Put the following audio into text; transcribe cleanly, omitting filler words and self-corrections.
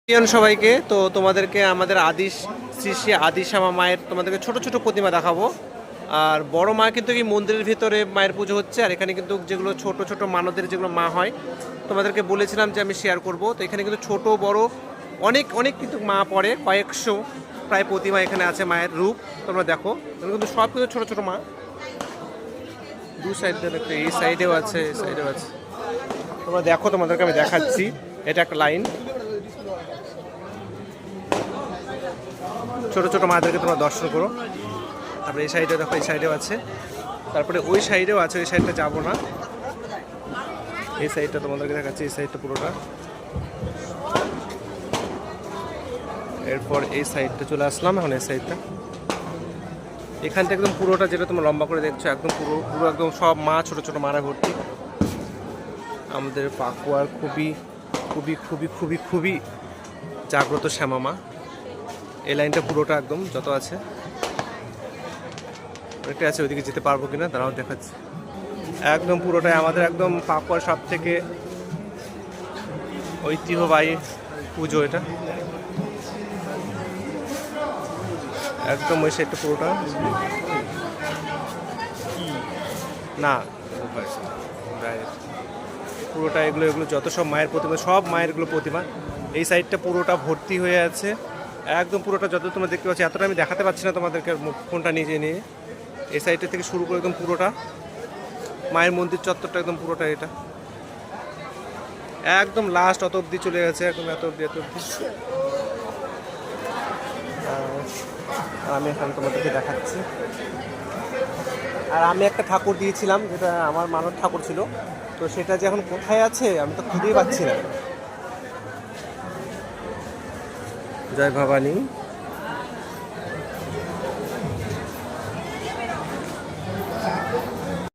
সবাইকে তো তোমাদেরকে আমাদের আদি শ্রী শ্রী আদিশ্যামা মায়ের তোমাদেরকে ছোট ছোট প্রতিমা দেখাবো। আর বড় মা কিন্তু এই মন্দিরের ভিতরে মায়ের পুজো হচ্ছে, আর এখানে কিন্তু যেগুলো ছোট ছোট মানদের যেগুলো মা হয় তোমাদেরকে বলেছিলাম যে আমি শেয়ার করব। তো এখানে কিন্তু ছোট বড় অনেক অনেক কিন্তু মা পড়ে, কয়েকশো প্রায় প্রতিমা এখানে আছে মায়ের রূপ। তোমরা দেখো কিন্তু সব কিন্তু ছোট ছোট মা। দু সাইড দেখো, এই সাইডেও আছে, এই সাইডেও আছে। তোমরা দেখো, তোমাদেরকে আমি দেখাচ্ছি। এটা একটা লাইন, ছোট ছোট মাদেরকে তোমরা দর্শন করো। তারপরে এই সাইডে দেখো, এই সাইডেও আছে, তারপরে ওই সাইডেও আছে। ওই সাইডটা যাবো না, এই সাইডটা তোমাদেরকে দেখাচ্ছি, এই সাইডটা পুরোটা। এরপর এই সাইডটা চলে আসলাম, এখন এই সাইডটা। এখানটা একদম পুরোটা যেটা তোমরা লম্বা করে দেখছো, একদম পুরো পুরো একদম সব মা ছোট ছোট মারা ভর্তি। আমাদের পাকুয়ার খুবই খুবই খুবই খুবই খুবই জাগ্রত শ্যামা মা। এই লাইনটা পুরোটা একদম যত আছে, অনেকটা আছে, ওইদিকে যেতে পারবো কিনা তারাও দেখাচ্ছে। একদম পুরোটাই আমাদের একদম পাকুয়ার সব থেকে ঐতিহ্যবাহী পুজো এটা। একদম ওই সাইডটা পুরোটা না, পুরোটা এগুলো এগুলো যত সব মায়ের প্রতিমা, সব মায়ের এগুলো প্রতিমা। এই সাইডটা পুরোটা ভর্তি হয়ে আছে, একদম পুরোটা যত তোমরা দেখতে পাচ্ছ। এতটা আমি দেখাতে পারছি না তোমাদেরকে, ফোনটা নিয়ে নিয়ে। এই সাইডটা থেকে শুরু করে একদম পুরোটা মায়ের মন্দির চত্বরটা একদম পুরোটা এটা একদম লাস্ট অত অব্দি চলে গেছে, একদম এত অব্দি এত অব্দি। আমি এখন তোমাদেরকে দেখাচ্ছি। আর আমি একটা ঠাকুর দিয়েছিলাম, যেটা আমার মানব ঠাকুর ছিল, তো সেটা যে এখন কোথায় আছে আমি তো খুঁজেই পাচ্ছি না। জয় ভবানী।